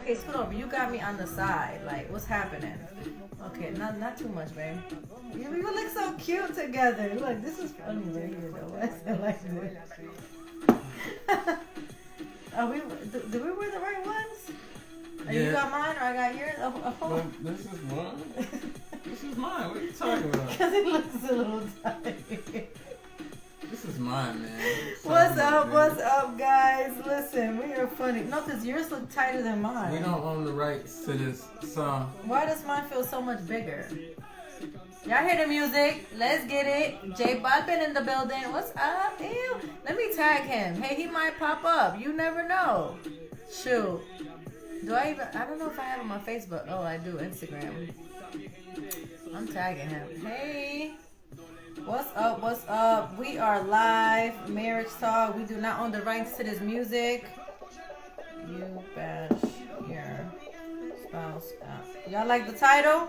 Okay, scoot over. You got me on the side. Like, what's happening? Okay, not too much, babe. You look so cute together. Look, this is funny right here, though. Why is it like this? Do we wear the right ones? Yeah. You got mine or I got yours? Well, this is mine. This is mine. What are you talking about? Because it looks a little tight. This is mine, man. What's up, guys? Listen, we are funny. No, because yours look tighter than mine. We don't own the rights to this song. Why does mine feel so much bigger? Y'all hear the music? Let's get it. J Balvin in the building. What's up? Ew. Let me tag him. Hey, he might pop up. You never know. Shoot. I don't know if I have him on Facebook. Oh, I do. Instagram. I'm tagging him. Hey. What's up? What's up? We are live. Marriage Talk. We do not own the rights to this music. You bash your spouse out. Y'all like the title?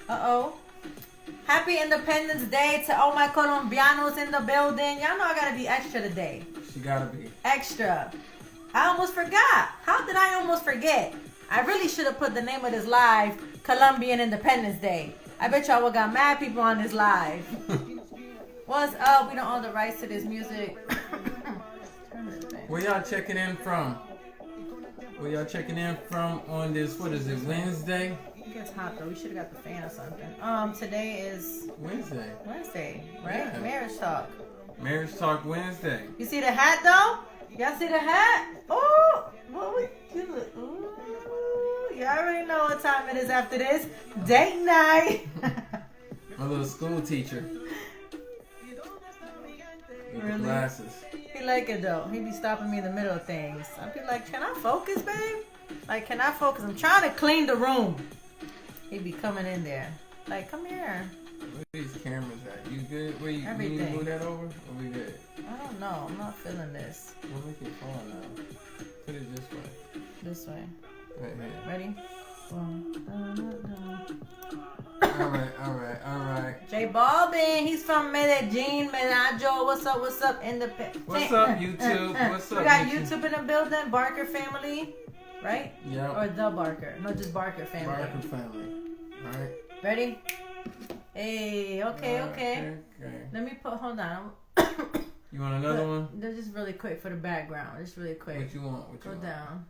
Uh-oh. Happy Independence Day to all my Colombianos in the building. Y'all know I gotta be extra today. She gotta be. Extra. I almost forgot. How did I almost forget? I really should have put the name of this live, Colombian Independence Day. I bet y'all would got mad people on this live. What's up? We don't own the rights to this music. Where y'all checking in from? Where y'all checking in from on this, what is it, Wednesday? It gets hot though. We should have got the fan or something. Today is Wednesday, right? Yeah. Marriage Talk. Marriage Talk Wednesday. You see the hat though? Y'all see the hat? Oh, what we do? Ooh, you already know what time it is after this. Date night. My little school teacher. With the glasses. He like it though. He be stopping me in the middle of things. I be like, can I focus, babe? Like, can I focus? I'm trying to clean the room. He be coming in there. Like, come here. Where these cameras at? You good? Where you Everything. need to move that over? Or we good? I don't know. I'm not feeling this. We'll make it fall now. Put it this way. This way. Right here. Ready? Alright. J Balvin, he's from Medellin, Medallo. What's up? What's up, YouTube? What's up, We got YouTube in the building. Barker family, right? Yeah. Or the Barker. No, just Barker family. Barker family. Alright. Ready? Hey, okay. Okay. Let me hold on. You want another one? They're just really quick for the background. Just really quick. What you want? Go down.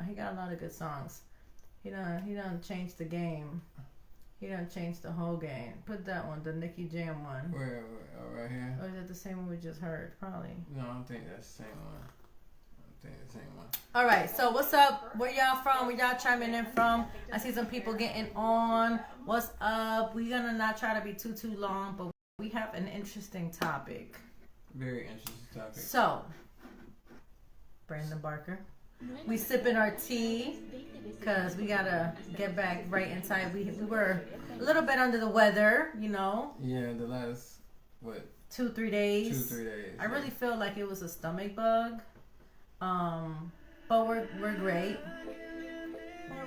He got a lot of good songs. He done changed the game. He done changed the whole game. Put that one, the Nicky Jam one. Where? Oh, right here? Or is it the same one we just heard? Probably. No, I don't think that's the same one. All right, so what's up? Where y'all from? Where y'all chiming in from? I see some people getting on. What's up? We're gonna not try to be too long, but we have an interesting topic. Very interesting topic. So, Brandon Barker, we sipping our tea because we gotta get back right in time. We were a little bit under the weather, you know. Yeah, the last 2-3 days. 2-3 days. I really feel like it was a stomach bug. But we're great.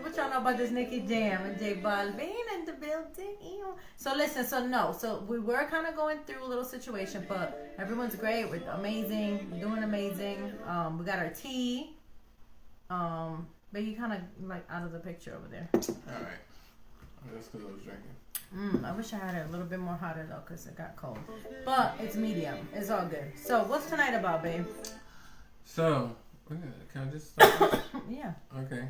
What y'all know about this Nicky Jam and J Balvin in the building? Ew. So listen, so we were kind of going through a little situation, but everyone's great. We're amazing. We're doing amazing. We got our tea. But you kind of like out of the picture over there. All right. That's because I was drinking. I wish I had it a little bit more hotter though, cause it got cold. But it's medium. It's all good. So what's tonight about, babe? So, can I just start? Yeah. Okay.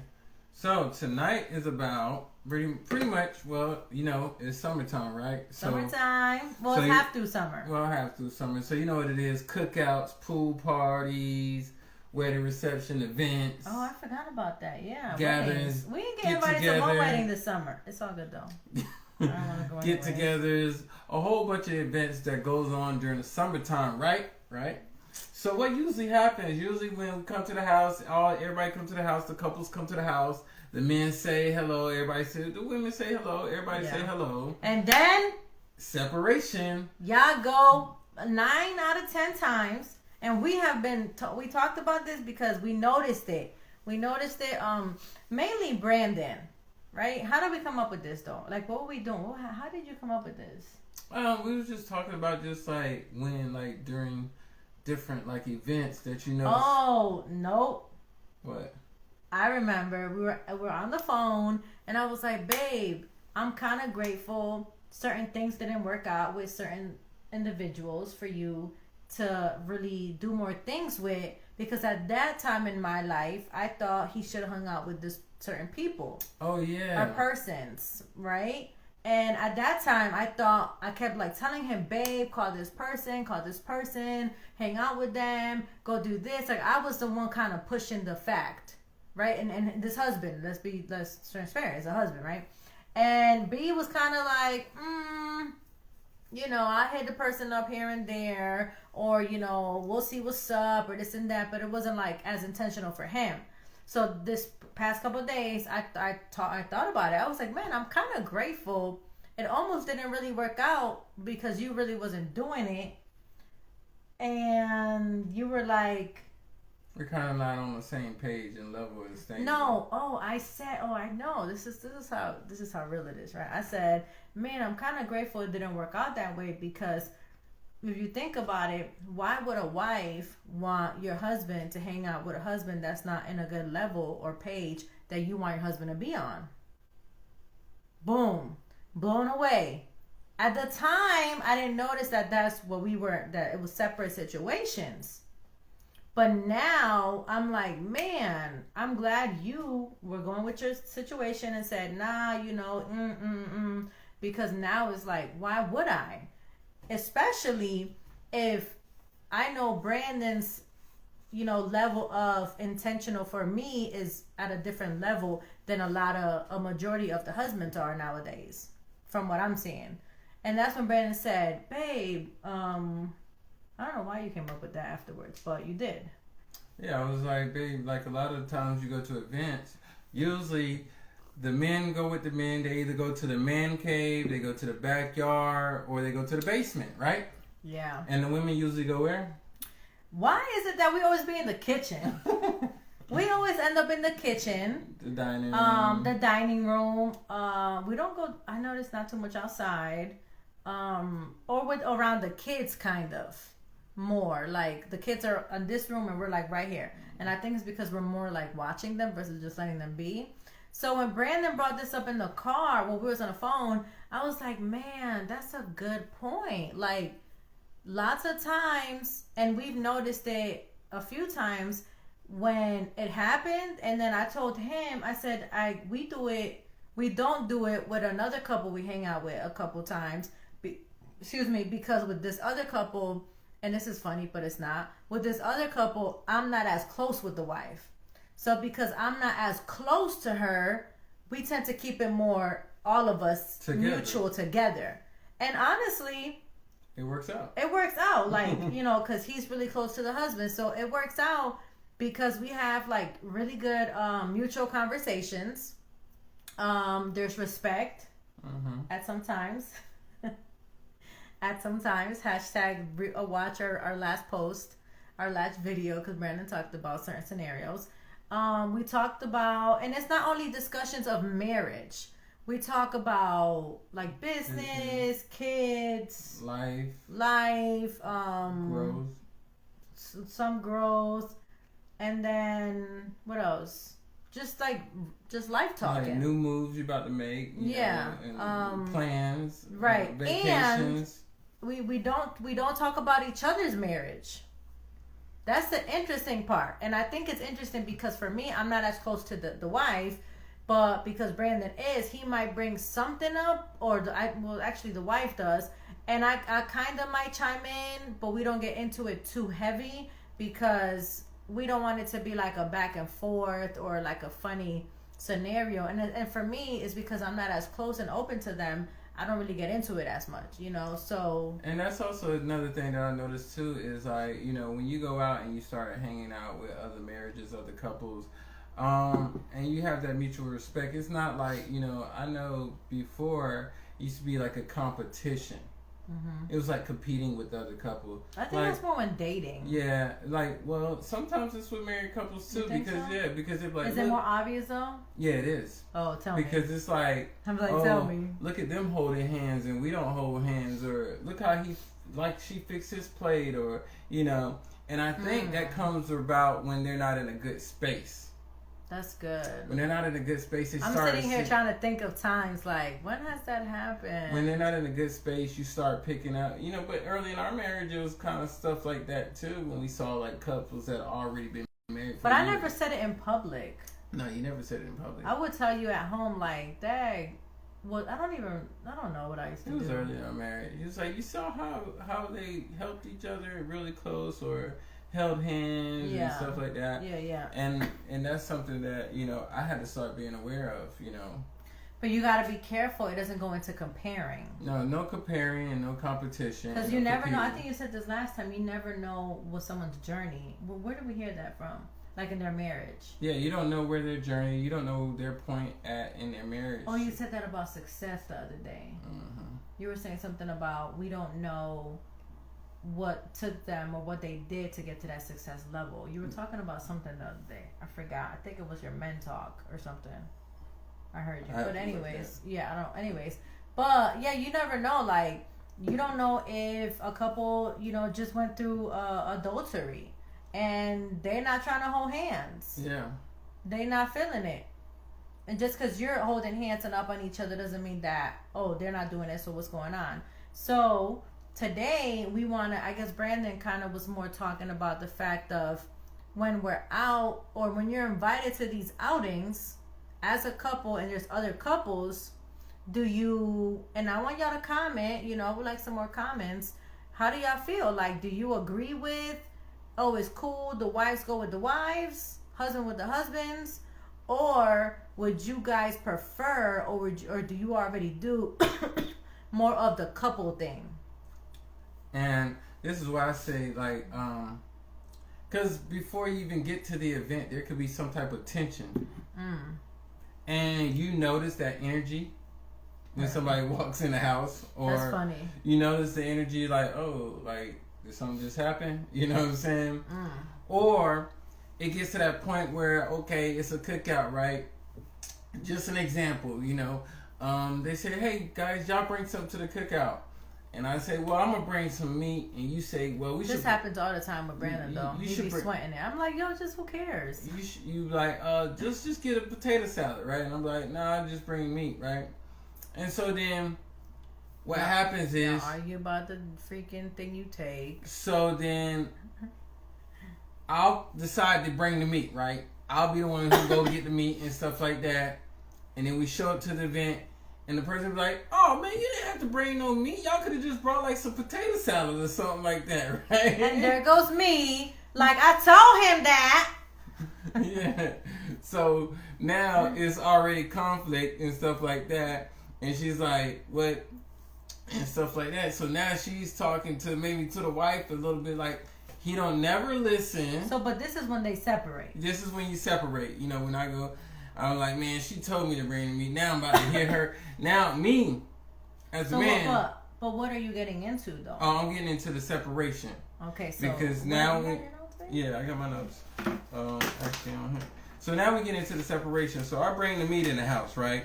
So tonight is about pretty much, well, you know, it's summertime, right? Summertime. Well, it's half through summer. Well, half through summer. So you know what it is: cookouts, pool parties, wedding reception, events. Oh, I forgot about that. Yeah. Gatherings. We didn't get invited to one wedding this summer. It's all good though. I don't want to go Get-togethers, a whole bunch of events that goes on during the summertime, right? Right. So what usually happens? Usually when we come to the house, everybody comes to the house. The couples come to the house. The men say hello. Everybody say. The women say hello. Everybody say hello. And then separation. Y'all go 9 out of 10 times, and we have been. We talked about this because we noticed it. Mainly Brandon, right? How did we come up with this though? Like, what were we doing? How did you come up with this? We was just talking about just like when, like during different like events that you know. Oh, nope. What? I remember we were on the phone, and I was like, babe, I'm kind of grateful certain things didn't work out with certain individuals for you to really do more things with, because at that time in my life, I thought he should have hung out with this certain people. Oh yeah. Or persons, right? And at that time, I kept like telling him, babe, call this person, hang out with them, go do this. Like I was the one kind of pushing the fact, right? And this husband, let's transparent, is a husband, right? And B was kind of like, I hit the person up here and there, or we'll see what's up, or this and that. But it wasn't like as intentional for him. So this past couple of days, I thought about it. I was like, man, I'm kind of grateful. It almost didn't really work out because you really wasn't doing it, and you were like, we're kind of not on the same page and level as things. No, I know. This is how real it is, right? I said, man, I'm kind of grateful it didn't work out that way, because if you think about it, why would a wife want your husband to hang out with a husband that's not in a good level or page that you want your husband to be on? Boom. Blown away. At the time, I didn't notice that that's what we were, that it was separate situations. But now I'm like, man, I'm glad you were going with your situation and said, nah, because now it's like, why would I? Especially if I know Brandon's, level of intentional for me is at a different level than a majority of the husbands are nowadays, from what I'm seeing. And that's when Brandon said, babe, I don't know why you came up with that afterwards, but you did. Yeah, I was like, babe, like a lot of the times you go to events, usually the men go with the men. They either go to the man cave, they go to the backyard, or they go to the basement, right? Yeah. And the women usually go where? Why is it that we always be in the kitchen? We always end up in the kitchen. The dining room. The dining room. We don't go, I notice, not too much outside. Or with around the kids, kind of. More. Like, the kids are in this room and we're like right here. And I think it's because we're more like watching them versus just letting them be. So when Brandon brought this up in the car while we was on the phone, I was like, man, that's a good point. Like, lots of times, and we've noticed it a few times, when it happened, and then I told him, I said, we don't do it with another couple we hang out with a couple times, because with this other couple, and this is funny, but it's not, with this other couple, I'm not as close with the wife. So because I'm not as close to her, we tend to keep it more, all of us, mutual together. And honestly, it works out. It works out, like, because he's really close to the husband. So it works out because we have, like, really good mutual conversations. There's respect at some times. Hashtag watch our last post, our last video, because Brandon talked about certain scenarios. We talked about, and it's not only discussions of marriage. We talk about, like, business, kids, life, growth, some growth, and then what else? Just life talking. Like new moves you're about to make. And plans. Right. Vacations. And we don't talk about each other's marriage. That's the interesting part. And I think it's interesting because for me, I'm not as close to the wife, but because Brandon is, he might bring something up, or actually the wife does, and I kind of might chime in, but we don't get into it too heavy because we don't want it to be like a back and forth or like a funny scenario. And for me, it's because I'm not as close and open to them. I don't really get into it as much, so. And that's also another thing that I noticed too is like, when you go out and you start hanging out with other marriages, other couples, and you have that mutual respect, it's not like, I know before it used to be like a competition. Mm-hmm. It was like competing with the other couple. I think that's more when dating. Yeah, sometimes it's with married couples too, because it's like. Is it more obvious though? Yeah, it is. Oh, tell me. Because it's like, tell me. Look at them holding hands and we don't hold hands, or look how she fixed his plate, or and I think that comes about when they're not in a good space. That's good. When they're not in a good space, they I'm start sitting here trying to think of times like, when has that happened? When they're not in a good space, you start picking out, but early in our marriage, it was kind of stuff like that too. When we saw like couples that already been married. But I never said it in public. No, you never said it in public. I would tell you at home, like, dang. Well, I don't know what I used to do. It was early in our marriage. It was like, you saw how they helped each other really close or held hands and stuff like that. Yeah. And that's something that, I had to start being aware of, But you got to be careful. It doesn't go into comparing. No comparing and no competition. Because you never know. I think you said this last time. You never know what someone's journey. Well, where did we hear that from? Like in their marriage. Yeah, you don't know where their journey, you don't know their point at in their marriage. Oh, you said that about success the other day. Mm-hmm. You were saying something about we don't know what took them or what they did to get to that success level. You were talking about something the other day. I forgot. I think it was your men talk or something. I heard you. But anyways, But yeah, you never know. Like, you don't know if a couple, just went through adultery. And they're not trying to hold hands. Yeah. They not feeling it. And just because you're holding hands and up on each other doesn't mean that, they're not doing it, so what's going on? So today we want to, I guess Brandon kind of was more talking about the fact of when we're out or when you're invited to these outings as a couple and there's other couples, and I want y'all to comment, I would like some more comments. How do y'all feel? Like, do you agree with, it's cool, the wives go with the wives, husband with the husbands, or would you guys prefer, or do you already do more of the couple thing? And this is why I say, like, because before you even get to the event, there could be some type of tension. And you notice that energy when somebody walks in the house, or that's funny. You notice the energy, like, did something just happen? You know what I'm saying? Or it gets to that point where, okay, it's a cookout, right? Just an example, they say, hey, guys, y'all bring something to the cookout. And I say, well, I'm going to bring some meat. And you say, well, This happens all the time with Brandon, though. He be sweating it. I'm like, just who cares? You like, just get a potato salad, right? And I'm like, nah, just bring meat, right? And so then what happens is... argue about the freaking thing you take. So then I'll decide to bring the meat, right? I'll be the one who go get the meat and stuff like that. And then we show up to the event. And the person be like, oh, man, you didn't have to bring no meat. Y'all could have just brought, like, some potato salad or something like that, right? And there goes me. Like, I told him that. Yeah. So now it's already conflict and stuff like that. And she's like, what? And stuff like that. So now she's talking to the wife a little bit like, he don't never listen. So, but this is when they separate. This is when you separate. When I go, I'm like, man, she told me to bring the meat. Now I'm about to hit her. Now me, as a man. But what are you getting into, though? Oh, I'm getting into the separation. Okay, so. Because now I got my notes. Actually on here. So now we get into the separation. So I bring the meat in the house, right?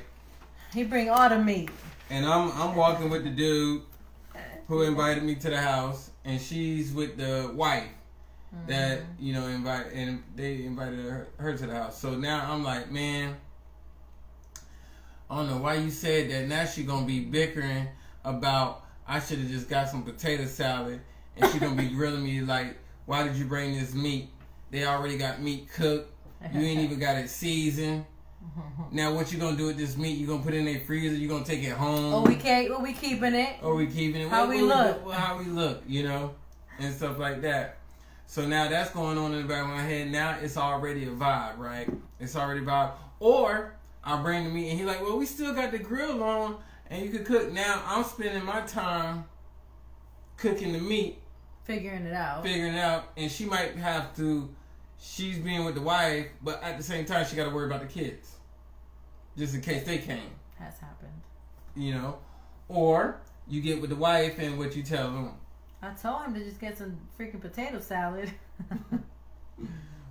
He bring all the meat. And I'm walking with the dude who invited me to the house, and she's with the wife that they invited her to the house. So now I'm like, man, I don't know why you said that. Now she gonna be bickering about I should have just got some potato salad, and she gonna be grilling me like, why did you bring this meat? They already got meat cooked. You ain't even got it seasoned. Now what you gonna do with this meat? You gonna put it in a freezer? You gonna take it home? Oh, we can't. Or we keeping it? Or we keeping it? How we look? How we look? And stuff like that. So now that's going on in the back of my head. Now it's already a vibe, right? It's already a vibe. Or I bring the meat and he's like, well, we still got the grill on and you could cook. Now I'm spending my time cooking the meat, figuring it out, and she might have to. She's being with the wife, but at the same time, she got to worry about the kids. Just in case they came. Has happened. Or you get with the wife and what you tell them. I told him to just get some freaking potato salad.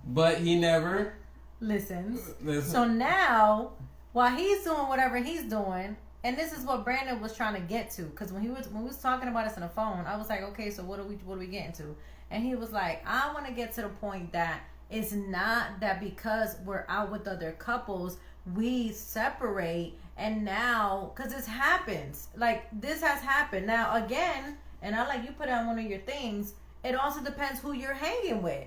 But he never listens. So now, while he's doing whatever he's doing, and this is what Brandon was trying to get to, because when we was talking about this on the phone, I was like, okay, so what are we getting to? And he was like, I want to get to the point that It's not that because we're out with other couples, we separate. And now, because this happens, like this has happened. Now, again, and I like you put on one of your things, it also depends who you're hanging with.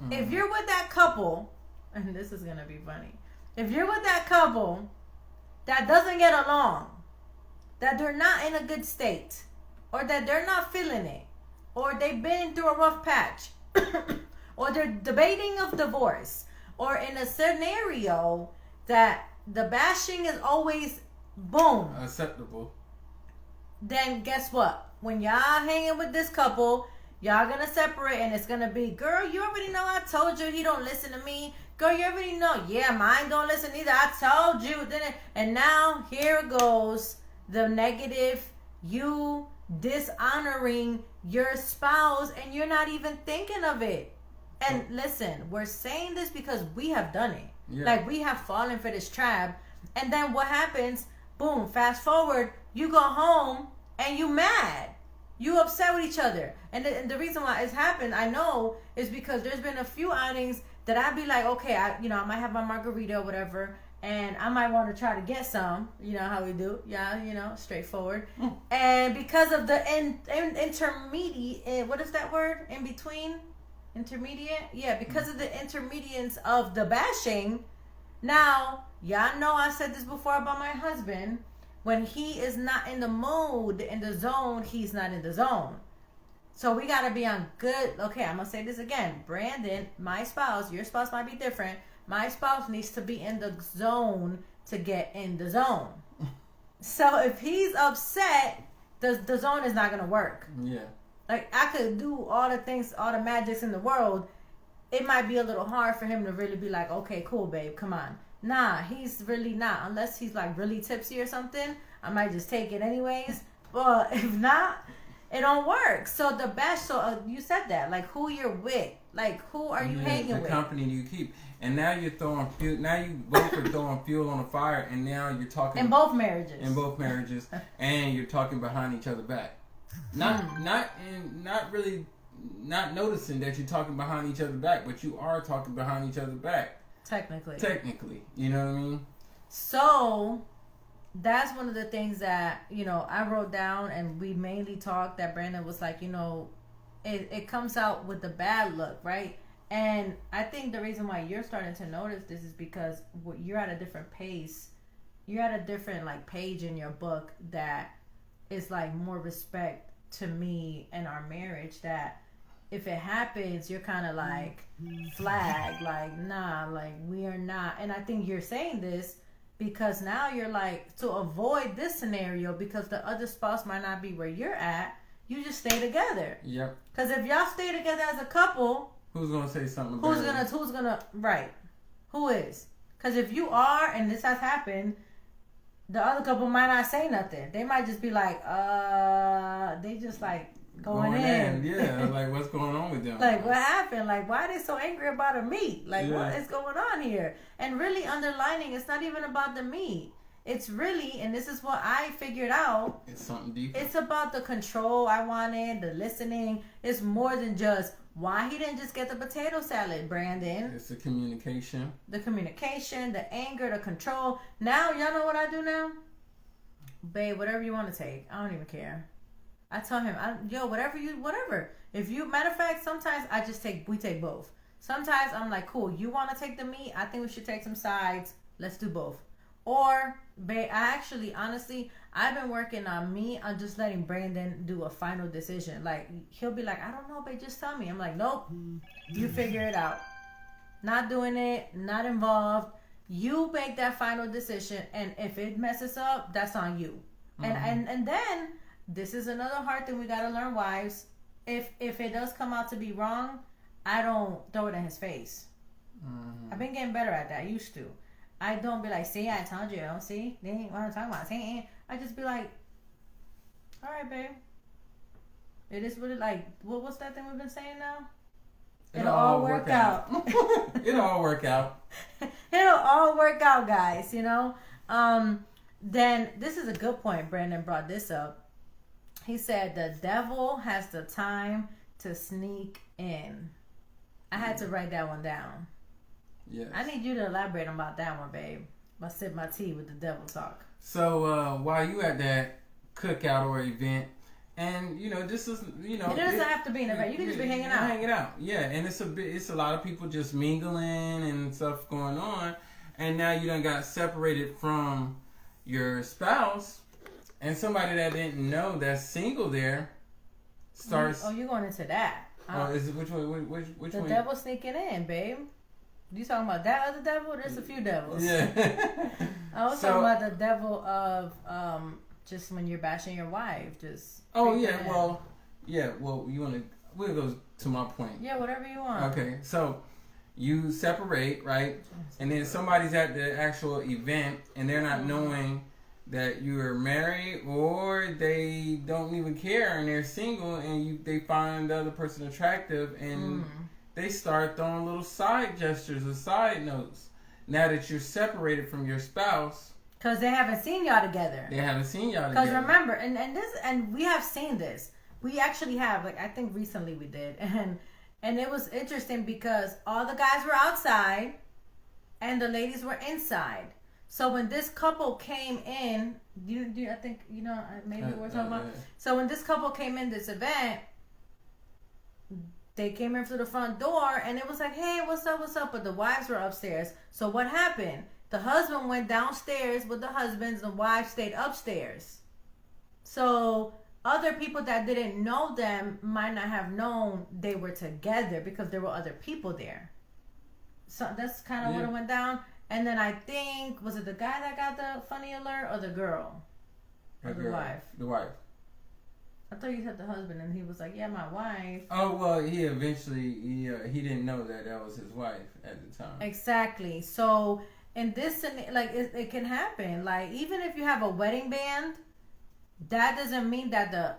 Mm-hmm. If you're with that couple, and this is going to be funny. If you're with that couple that doesn't get along, that they're not in a good state, or that they're not feeling it, or they've been through a rough patch, or they're debating of divorce, or in a scenario that the bashing is always boom acceptable, then guess what? When y'all hanging with this couple, y'all gonna separate, and it's gonna be, girl, you already know I told you he don't listen to me. Girl, you already know, yeah, mine don't listen either. I told you. And now here goes the negative, you dishonoring your spouse, and you're not even thinking of it. And listen, we're saying this because we have done it. Yeah. Like, we have fallen for this trap. And then what happens? Boom, fast forward, you go home and you mad. You upset with each other. And the reason why it's happened, I know, is because there's been a few outings that I'd be like, okay, I might have my margarita or whatever, and I might want to try to get some. You know how we do. Yeah, straightforward. And because of the intermediate, what is that word? In between? Intermediate? Yeah, because of the intermediates of the bashing. Now, y'all know I said this before about my husband. When he is not in the mood, in the zone, he's not in the zone. So we got to be on good. Okay, I'm going to say this again. Brandon, my spouse, your spouse might be different. My spouse needs to be in the zone to get in the zone. So if he's upset, the zone is not going to work. Yeah. Like, I could do all the things, all the magics in the world. It might be a little hard for him to really be like, okay, cool, babe, come on. Nah, he's really not. Unless he's like really tipsy or something, I might just take it anyways. But if not, it don't work. So the best, you said that, like who you're with, like who are you hanging with? The company you keep. And now you're throwing fuel. Now you both are throwing fuel on the fire, and now you're talking in both marriages. And you're talking behind each other back. Not really noticing that you're talking behind each other back, but you are talking behind each other back. Technically, you know what I mean? So that's one of the things that, I wrote down, and we mainly talked, that Brandon was like, it comes out with the bad look, right? And I think the reason why you're starting to notice this is because you're at a different pace. You're at a different page in your book that is like more respect to me and our marriage, that if it happens, you're kind of like flag, like, nah, like we are not. And I think you're saying this because now you're like, to avoid this scenario, because the other spouse might not be where you're at, you just stay together. Yep. Because if y'all stay together as a couple, who's gonna say something? Who's gonna right? Who is? Because if you are, and this has happened, the other couple might not say nothing. They might just be like, they just like going in. Yeah, like what's going on with them? Like what happened? Like why are they so angry about a meat? Like what is going on here? And really underlining, it's not even about the meat. It's really, and this is what I figured out, it's something deeper. It's about the control I wanted, the listening. It's more than just why he didn't just get the potato salad, Brandon. It's the communication. The communication, the anger, the control. Now, y'all know what I do now? Babe, whatever you want to take. I don't even care. I tell him, whatever. If you, matter of fact, sometimes we take both. Sometimes I'm like, cool, you want to take the meat? I think we should take some sides. Let's do both. Or, babe, honestly, I've been working on me. I'm just letting Brandon do a final decision. Like, he'll be like, I don't know, babe, just tell me. I'm like, nope, you figure it out. Not doing it, not involved. You make that final decision, and if it messes up, that's on you. Mm-hmm. And then, this is another hard thing we gotta learn, wives. If it does come out to be wrong, I don't throw it in his face. Mm-hmm. I've been getting better at that. I used to. I don't be like, see, I told you. See, they ain't what I'm talking about. See, I just be like, all right, babe. It is what it like. What's that thing we've been saying now? It'll all work out. It'll all work out. It'll all work out, guys. Then this is a good point. Brandon brought this up. He said the devil has the time to sneak in. I had to write that one down. Yes. I need you to elaborate about that one, babe. I sip my tea with the devil talk. So while you at that cookout or event, and this is it doesn't have to be an event. You can just be hanging out. Hanging out, yeah. And it's a lot of people just mingling and stuff going on, and now you done got separated from your spouse, and somebody that didn't know that's single there starts. Oh, you're going into that. Oh, is it which one? Which the one? The devil sneaking in, babe. You talking about that other devil? There's a few devils. Yeah. I was talking about the devil of just when you're bashing your wife, just. Oh yeah, well, you want to? We'll go to my point. Yeah, whatever you want. Okay, so you separate, right? And then somebody's at the actual event, and they're not knowing that you're married, or they don't even care, and they're single, and they find the other person attractive, and they start throwing little side gestures or side notes. Now that you're separated from your spouse, because they haven't seen y'all together. Because remember, and we have seen this. We actually have, I think recently we did, and it was interesting because all the guys were outside, and the ladies were inside. So when this couple came in, I think maybe we're talking about. So when this couple came in this event, they came in through the front door, and it was like, hey, what's up? But the wives were upstairs. So what happened? The husband went downstairs with the husbands, the wife stayed upstairs. So other people that didn't know them might not have known they were together because there were other people there. So that's kind of what it went down. And then I think, was it the guy that got the funny alert or the girl? Or the wife? The wife. I thought you said the husband, and he was like, yeah, my wife. Oh, well, he eventually, he didn't know that was his wife at the time. Exactly. So, in this, it can happen. Like, even if you have a wedding band, that doesn't mean that the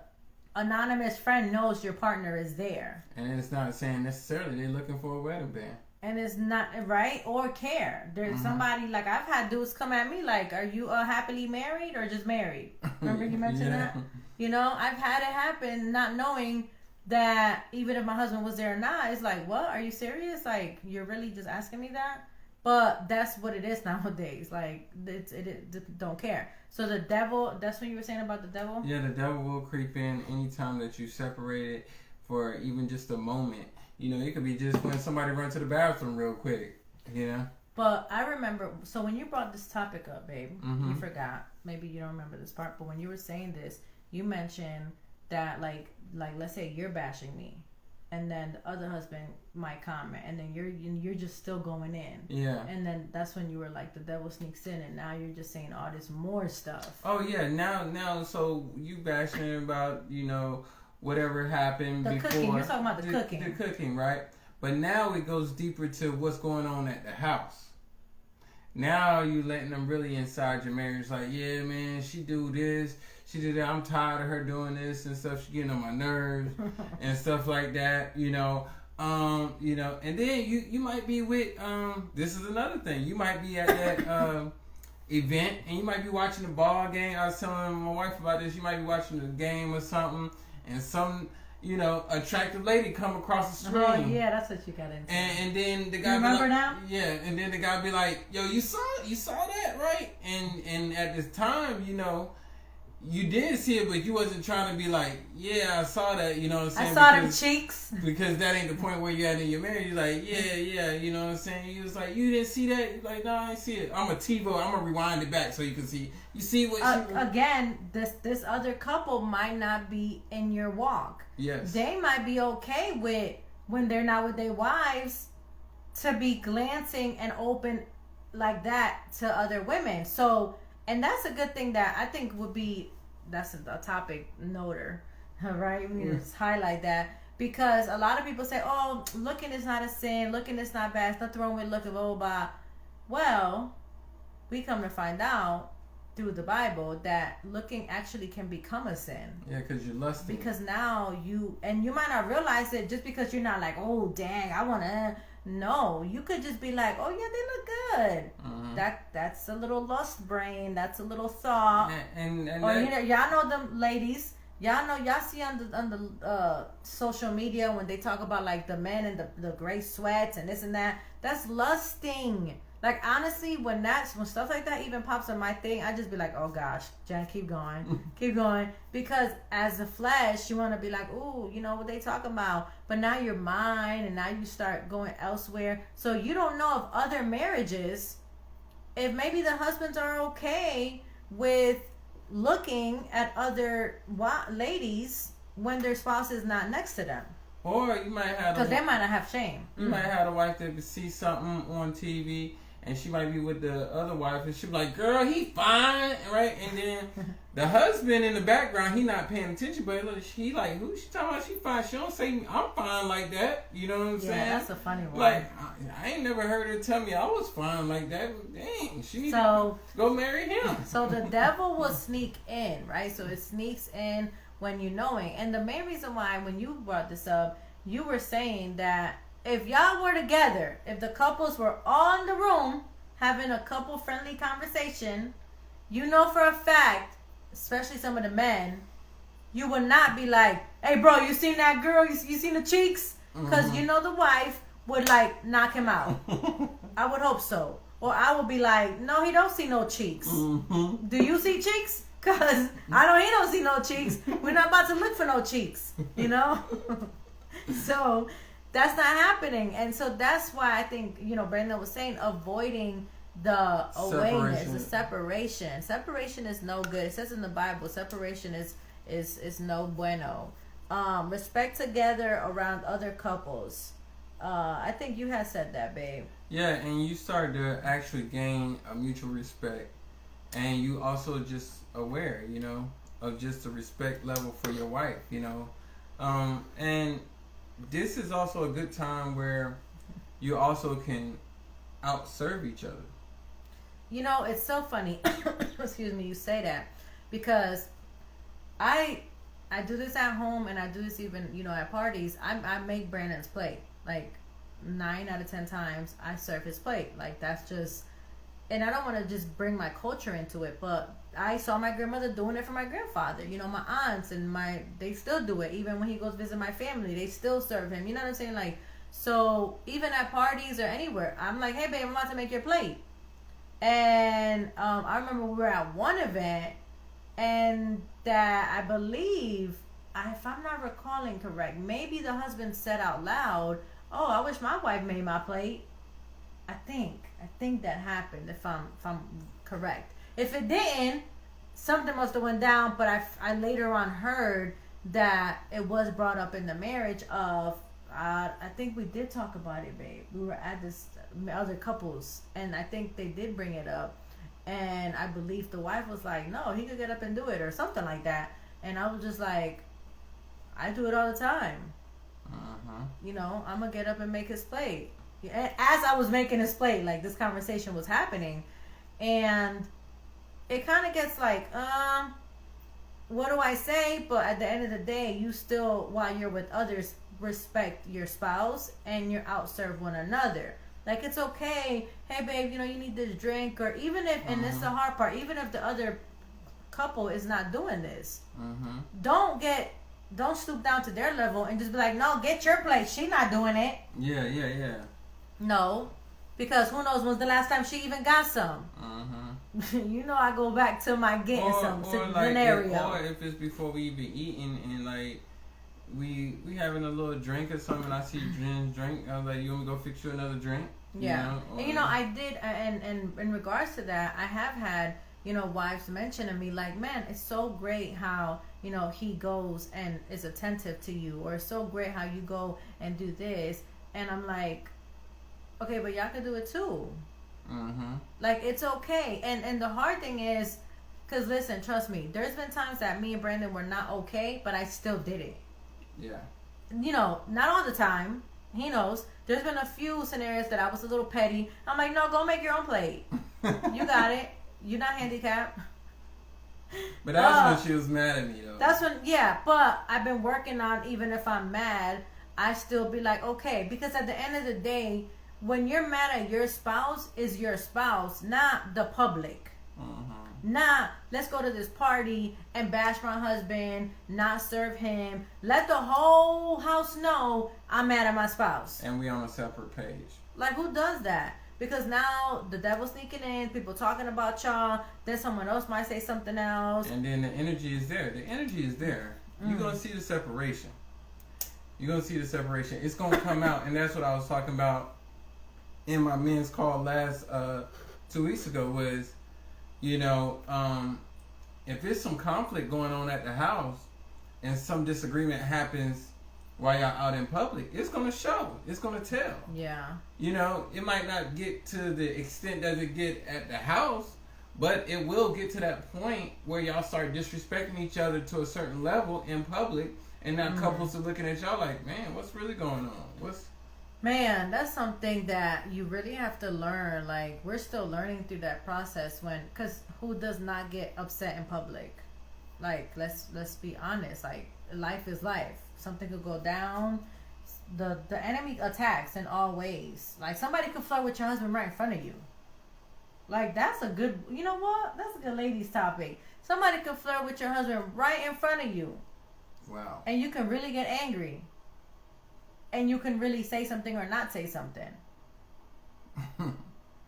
anonymous friend knows your partner is there. And it's not saying necessarily they're looking for a wedding band. And it's not, right? Or care. There's somebody, I've had dudes come at me like, are you happily married or just married? Remember you mentioned that? I've had it happen not knowing that even if my husband was there or not, it's like, what? Are you serious? Like, you're really just asking me that? But that's what it is nowadays. Like, it don't care. So the devil, that's what you were saying about the devil? Yeah, the devil will creep in anytime that you separated for even just a moment. It could be just when somebody runs to the bathroom real quick, But I remember, so when you brought this topic up, babe, you forgot. Maybe you don't remember this part, but when you were saying this, you mentioned that, like let's say you're bashing me, and then the other husband might comment, and then you're just still going in. Yeah. And then that's when you were like, the devil sneaks in, and now you're just saying all this more stuff. Oh, yeah. Now, so you bashing about, whatever happened before. Cooking. You're talking about the cooking. The cooking, right? But now it goes deeper to what's going on at the house. Now you letting them really inside your marriage. Like, yeah, man, she do this, she do that. I'm tired of her doing this and stuff. She getting on my nerves and stuff like that. And then you might be with. This is another thing. You might be at that event and you might be watching the ball game. I was telling my wife about this. You might be watching the game or something. And some, attractive lady come across the screen. Oh, yeah, that's what you got into. And then the guy remember now? Yeah, and then the guy be like, yo, you saw that, right? And at this time, you did see it, but you wasn't trying to be like, yeah, I saw that, you know what I'm saying? I saw them cheeks. Because that ain't the point where you at in your marriage. You're like, yeah, you know what I'm saying? You was like, you didn't see that? You're like, no, I didn't see it. I'm a TiVo, I'm going to rewind it back so you can see. You see what again, this other couple might not be in your walk. Yes. They might be okay with, when they're not with their wives, to be glancing and open like that to other women. So, and that's a good thing that I think that's a topic noter, right? We just highlight that, because a lot of people say, oh, looking is not a sin, looking is not bad, it's nothing wrong with looking, blah, blah, blah. Well, we come to find out through the Bible that looking actually can become a sin. Yeah, because you're lusting. Because now you might not realize it just because you're not like, oh, dang, I want to. No, you could just be like, oh yeah, they look good. Mm-hmm. That's a little lust brain. That's a little thought. And or y'all know them ladies Y'all know, y'all see on the social media when they talk about like the men and the gray sweats and this and that. That's lusting. Like honestly, when stuff like that even pops on my thing, I just be like, oh gosh, Jen, keep going, keep going. Because as a flesh, you want to be like, ooh, you know what they talking about. But now you're mine, and now you start going elsewhere. So you don't know of other marriages, if maybe the husbands are okay with looking at other ladies when their spouse is not next to them. Or you might have because they might not have shame. You might have a wife that see something on TV, and she might be with the other wife, and she be like, "Girl, he fine, right?" And then the husband in the background, he not paying attention, but he like, "Who she talking about? She fine? She don't say I'm fine like that." You know what I'm saying? Yeah, that's a funny one. Like I ain't never heard her tell me I was fine like that. Dang, she need to go marry him. So the devil will sneak in, right? So it sneaks in when you knowing. And the main reason why, when you brought this up, you were saying that if y'all were together, if the couples were all in the room having a couple friendly conversation, you know for a fact, especially some of the men, you would not be like, "Hey bro, you seen that girl? You seen the cheeks?" Because you know the wife would like knock him out. I would hope so. Or I would be like, "No, he don't see no cheeks. Do you see cheeks? Because I know he don't see no cheeks. We're not about to look for no cheeks, you know?" So that's not happening. And so that's why I think, Brandon was saying, avoiding the awareness, the separation. Separation is no good. It says in the Bible, separation is no bueno. Respect together around other couples. I think you had said that, babe. Yeah, and you start to actually gain a mutual respect. And you also just aware, of just the respect level for your wife, and this is also a good time where you also can outserve each other. It's so funny. Excuse me, you say that, because I do this at home, and I do this even, at parties. I make Brandon's plate. Like 9 out of 10 times I serve his plate. Like that's just, and I don't want to just bring my culture into it, but I saw my grandmother doing it for my grandfather. My aunts and they still do it. Even when he goes visit my family, they still serve him. You know what I'm saying? Like, so even at parties or anywhere, I'm like, "Hey babe, I'm about to make your plate." And I remember we were at one event, and that I believe, if I'm not recalling correct, maybe the husband said out loud, "Oh, I wish my wife made my plate." I think that happened, if I'm correct. If it didn't, something must have went down. But I later on heard that it was brought up in the marriage of, I think we did talk about it, babe. We were at this other couples, and I think they did bring it up. And I believe the wife was like, "No, he could get up and do it," or something like that. And I was just like, "I do it all the time. I'm going to get up and make his plate." As I was making his plate, like this conversation was happening. And it kind of gets like, what do I say? But at the end of the day, you still, while you're with others, respect your spouse, and you outserve one another. Like, it's okay. "Hey babe, you need this drink," or even if, and this is the hard part, even if the other couple is not doing this, don't stoop down to their level and just be like, "No, get your plate. She not doing it." Yeah. No, because who knows when's the last time she even got some. I go back to my getting some scenario. Or if it's before we even eating, and like we having a little drink or something, I see you drink, I was like, "You want me to go fix you another drink?" Yeah. And I did, and in regards to that, I have had, wives mention to me like, "Man, it's so great how, he goes and is attentive to you," or "It's so great how you go and do this." And I'm like, okay, but y'all can do it too. Like, it's okay. And the hard thing is, because listen, trust me, there's been times that me and Brandon were not okay, but I still did it. Yeah. Not all the time. He knows. There's been a few scenarios that I was a little petty. I'm like, "No, go make your own plate. You got it. You're not handicapped." But that's when she was mad at me, though. That's when, yeah. But I've been working on, even if I'm mad, I still be like, okay. Because at the end of the day, when you're mad at your spouse, is your spouse, not the public. Nah, let's go to this party and bash my husband, not serve him. Let the whole house know I'm mad at my spouse. And we on a separate page. Like, who does that? Because now the devil's sneaking in, people talking about y'all, then someone else might say something else. And then the energy is there. The energy is there. You're going to see the separation. You're going to see the separation. It's going to come out. And that's what I was talking about in my men's call last 2 weeks ago was, you know, if there's some conflict going on at the house and some disagreement happens while y'all out in public, it's going to show. It's going to tell. Yeah. You know, it might not get to the extent that it get at the house, but it will get to that point where y'all start disrespecting each other to a certain level in public, and now couples are looking at y'all like, man, what's really going on? Man, that's something that you really have to learn. Like, we're still learning through that process because who does not get upset in public? Like, let's be honest. Like, life is life. Something could go down. The enemy attacks in all ways. Like, somebody could flirt with your husband right in front of you. Like, that's a good, you know what? That's a good ladies topic. Somebody could flirt with your husband right in front of you. Wow. And you can really get angry. And you can really say something or not say something.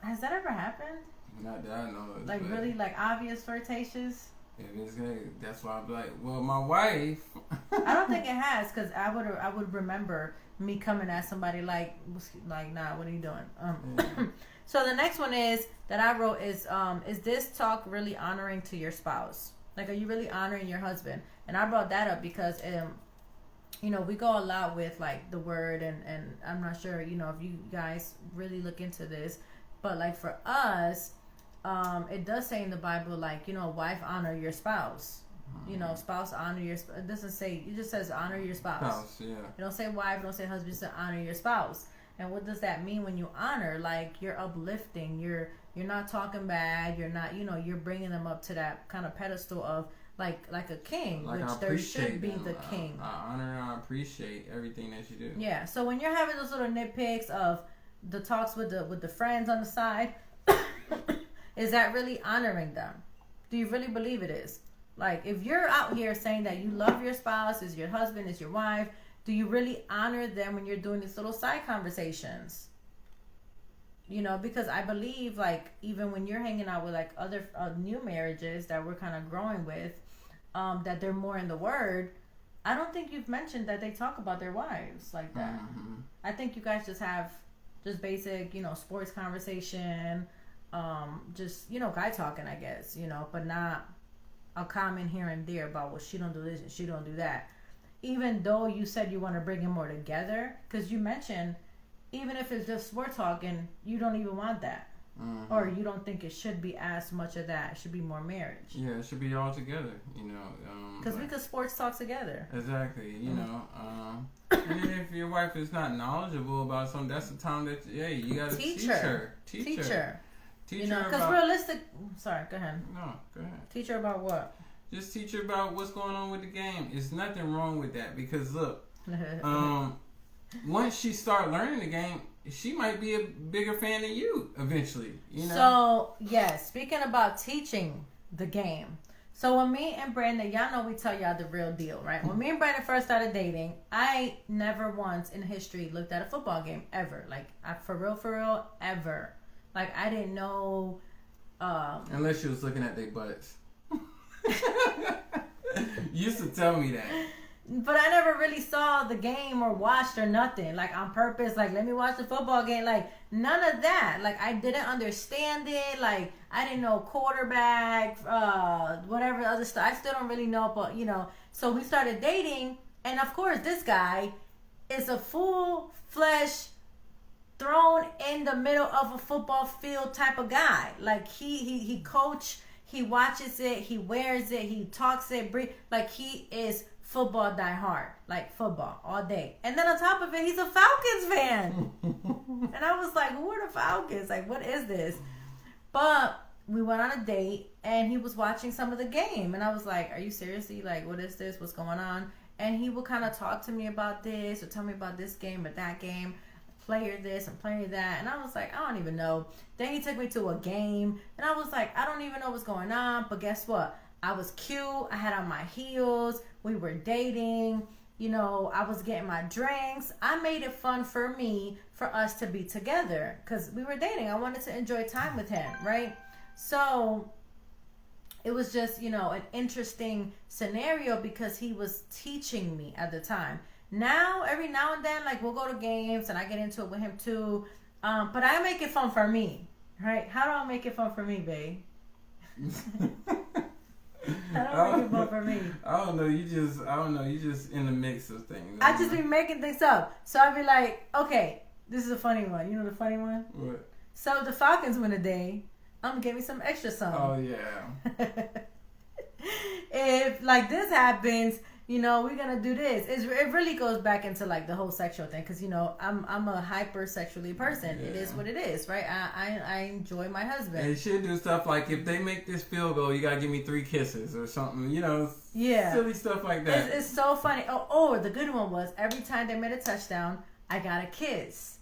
Has that ever happened? Not that I know of. Like, really, like, obvious flirtatious? If it's good, that's why I'm like, well, my wife. I don't think it has, because I would remember me coming at somebody like, nah, what are you doing? So the next one is that I wrote is this talk really honoring to your spouse? Like, are you really honoring your husband? And I brought that up because you know, we go a lot with like the word, and I'm not sure, you know, if you guys really look into this, but like for us, it does say in the Bible, like, you know, wife honor your spouse, you know, spouse honor your spouse. It doesn't say, it just says honor your spouse. Yeah. It don't say wife, it don't say husband, it says honor your spouse. And what does that mean when you honor? Like, you're uplifting, you're not talking bad, you're not, you know, you're bringing them up to that kind of pedestal of like a king, like, which there should be the king. I honor and I appreciate everything that you do. Yeah. So when you're having those little nitpicks of the talks with the friends on the side, is that really honoring them? Do you really believe it is? Like, if you're out here saying that you love your spouse, is your husband, is your wife, do you really honor them when you're doing these little side conversations? You know, because I believe, like, even when you're hanging out with like other new marriages that we're kind of growing with, that they're more in the word, I don't think you've mentioned that they talk about their wives like that. Mm-hmm. I think you guys just have just basic, you know, sports conversation, just, you know, guy talking, I guess, you know, but not a comment here and there about, well, she don't do this and she don't do that. Even though you said you want to bring them more together, because you mentioned, even if it's just sport talking, you don't even want that. Mm-hmm. Or you don't think it should be as much of that. It should be more marriage. Yeah, it should be all together, you know. Because we could sports talk together. Exactly, you know. And then if your wife is not knowledgeable about something, that's the time that, hey, you got to teach her. Teach her. You know, because realistic... Sorry, go ahead. No, go ahead. Teach her about what? Just teach her about what's going on with the game. There's nothing wrong with that because, look, once she start learning the game, she might be a bigger fan than you eventually, you know? So, yes, speaking about teaching the game. So, when me and Brandon, y'all know we tell y'all the real deal, right? When me and Brandon first started dating, I never once in history looked at a football game, ever. Like, for real, ever. Like, I didn't know... Unless she was looking at their butts. You used to tell me that. But I never really saw the game or watched or nothing. Like, on purpose, like, let me watch the football game. Like, none of that. Like, I didn't understand it. Like, I didn't know quarterback, whatever other stuff. I still don't really know, but, you know. So we started dating. And, of course, this guy is a full-fledged, thrown in the middle of a football field type of guy. Like, he coach, he watches it, he wears it, he talks it, like, he is football die hard, like football all day. And then on top of it, he's a Falcons fan. And I was like, who are the Falcons? Like, what is this? But we went on a date and he was watching some of the game. And I was like, are you seriously? Like, what is this? What's going on? And he would kind of talk to me about this or tell me about this game or that game. player this and player that. And I was like, I don't even know. Then he took me to a game. And I was like, I don't even know what's going on. But guess what? I was cute. I had on my heels. We were dating. You know, I was getting my drinks. I made it fun for me, for us to be together. Because we were dating. I wanted to enjoy time with him, right? So it was just, you know, an interesting scenario because he was teaching me at the time. Now, every now and then, like, we'll go to games and I get into it with him too. But I make it fun for me, right? How do I make it fun for me, babe? How do I make it fun for me? I don't know. You just in the mix of things. I just be making things up. So I'd be like, okay, this is a funny one. You know the funny one? What? So the Falcons win a day. I'm gonna give me some extra something. Oh yeah. If like this happens, you know, we're gonna do this. It really goes back into like the whole sexual thing, because you know I'm a hypersexually person. Yeah. It is what it is, right? I enjoy my husband. And should do stuff like, if they make this field goal, you gotta give me 3 kisses or something. You know, yeah, silly stuff like that. It's so funny. Oh, the good one was every time they made a touchdown, I got a kiss.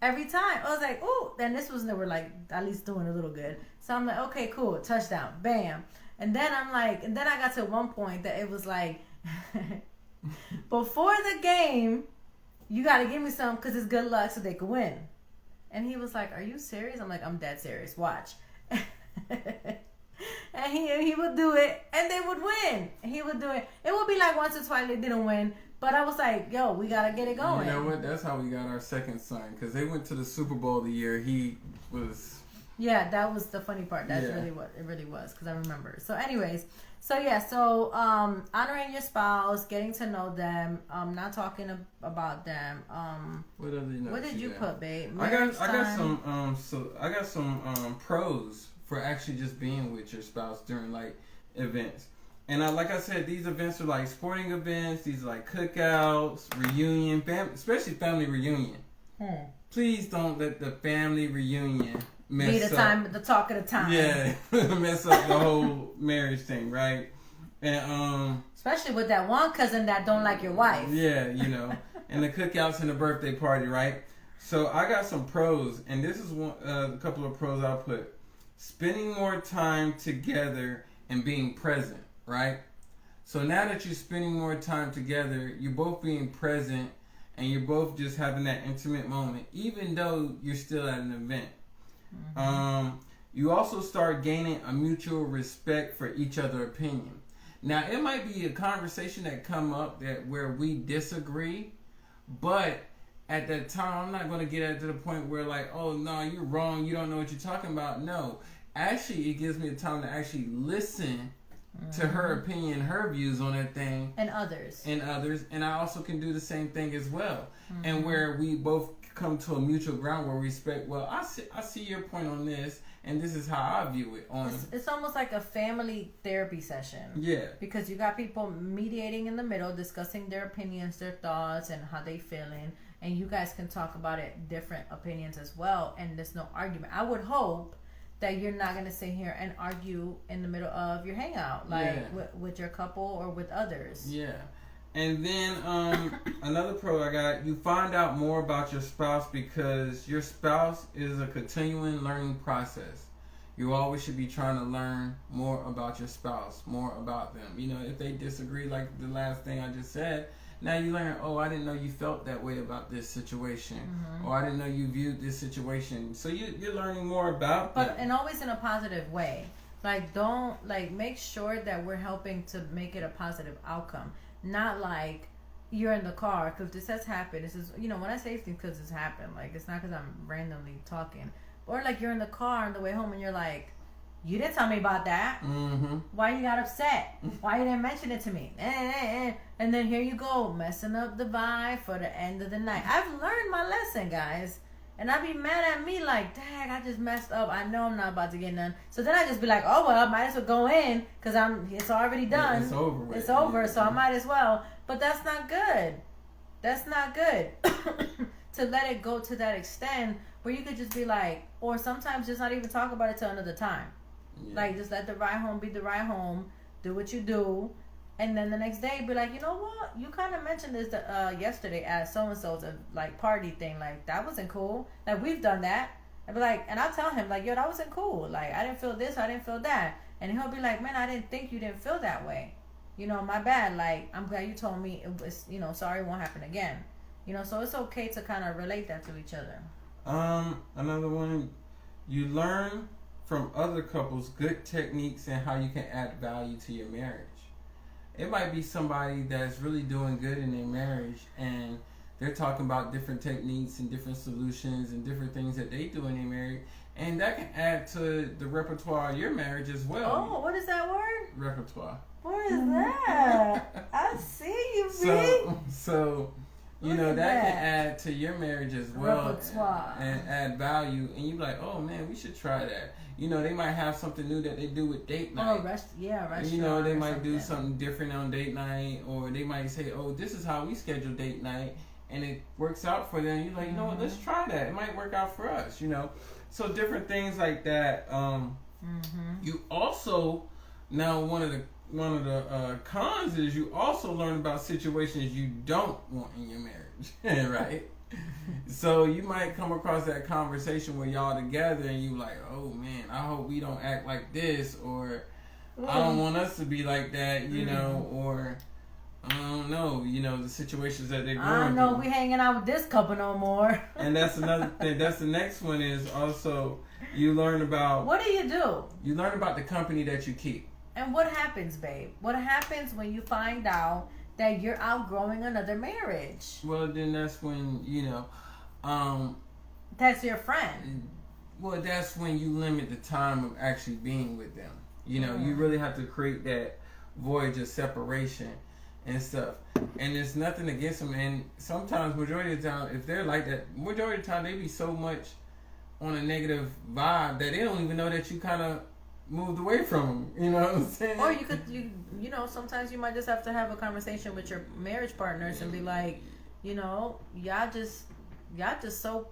Every time. I was like, oh, then this was, they were like at least doing a little good. So I'm like, okay, cool, touchdown, bam. And then I'm like, and then I got to one point that it was like, before the game, you got to give me some because it's good luck so they could win. And he was like, are you serious? I'm like, I'm dead serious. Watch. And he would do it and they would win. He would do it. It would be like once or twice they didn't win. But I was like, yo, we got to get it going. You know what? That's how we got our second son. Because they went to the Super Bowl the year he was... Yeah, that was the funny part. That's really what it really was. Because I remember. So anyways. So honoring your spouse, getting to know them, not talking about them. What did you put, babe? I got some pros for actually just being with your spouse during like events. And like I said, these events are like sporting events. These are like cookouts, reunion, especially family reunion. Please don't let the family reunion mess up. The talk of the time. Yeah, mess up the whole marriage thing, right? And especially with that one cousin that don't like your wife. Yeah, you know, and the cookouts and the birthday party, right? So I got some pros, and this is a couple of pros I'll put. Spending more time together and being present. Right? So now that you're spending more time together, you're both being present and you're both just having that intimate moment, even though you're still at an event. Mm-hmm. You also start gaining a mutual respect for each other's opinion. Now, it might be a conversation that come up where we disagree, but at that time, I'm not going to get to the point where like, oh, no, you're wrong, you don't know what you're talking about. No. Actually, it gives me the time to actually listen to her opinion, her views on that thing. And others. And I also can do the same thing as well. Mm-hmm. And where we both come to a mutual ground where we respect, well, I see your point on this, and this is how I view it. It's almost like a family therapy session. Yeah. Because you got people mediating in the middle, discussing their opinions, their thoughts, and how they feeling. And you guys can talk about it, different opinions as well. And there's no argument. I would hope that you're not going to sit here and argue in the middle of your hangout, like with your couple or with others. Yeah. And then another pro I got, you find out more about your spouse because your spouse is a continuing learning process. You always should be trying to learn more about your spouse, more about them. You know, if they disagree, like the last thing I just said, now you learn, oh, I didn't know you felt that way about this situation. Mm-hmm. Or I didn't know you viewed this situation. So you're learning more about them. And always in a positive way. Like, make sure that we're helping to make it a positive outcome. Not like you're in the car, because this has happened. This is, you know, when I say things because it's happened, like, it's not because I'm randomly talking. Or like you're in the car on the way home and you're like, you didn't tell me about that. Mm-hmm. Why you got upset? Why you didn't mention it to me? And then here you go, messing up the vibe for the end of the night. I've learned my lesson, guys. And I be mad at me like, dang, I just messed up. I know I'm not about to get none. So then I just be like, oh, well, I might as well go in because it's already done. Yeah, it's over with. It's over, so I might as well. But that's not good. That's not good. To let it go to that extent where you could just be like, or sometimes just not even talk about it till another time. Yeah. Like, just let the ride home be the ride home. Do what you do. And then the next day, be like, you know what? You kind of mentioned this yesterday at so and so's like party thing. Like that wasn't cool. Like we've done that. I'd be like, and I'll tell him like, yo, that wasn't cool. Like I didn't feel this, I didn't feel that, and he'll be like, man, I didn't think you didn't feel that way. You know, my bad. Like I'm glad you told me. It was, you know, sorry, it won't happen again. You know, so it's okay to kind of relate that to each other. Another one, you learn from other couples good techniques and how you can add value to your marriage. It might be somebody that's really doing good in their marriage and they're talking about different techniques and different solutions and different things that they do in their marriage, and that can add to the repertoire of your marriage as well. Oh, what is that word? Repertoire. What is that? I see you, B. So you know that can add to your marriage as well. Repertoire. And add value, and you're like, oh man, we should try that. You know, they might have something new that they do with date night. Oh, restaurant. You know, they might do something different on date night, or they might say, oh, this is how we schedule date night, and it works out for them. You're like, you know what, let's try that. It might work out for us, you know. So different things like that. You also, now one of the cons is you also learn about situations you don't want in your marriage, right? So you might come across that conversation where y'all together and you like, oh man, I hope we don't act like this, or I don't want us to be like that, you know, or I don't know, you know, the situations that they're going through. I don't know if we hanging out with this couple no more. And that's another thing. That's the next one is also you learn about. What do? You learn about the company that you keep. And what happens, babe? What happens when you find out that you're outgrowing another marriage? Well, then that's when, you know, that's your friend. Well, that's when you limit the time of actually being with them. You know, you really have to create that voyage of separation and stuff. And there's nothing against them. And sometimes, majority of the time, if they're like that, majority of the time they be so much on a negative vibe that they don't even know that you kind of moved away from them. You know what I'm saying? Or you know, sometimes you might just have to have a conversation with your marriage partners and be like, you know, y'all just so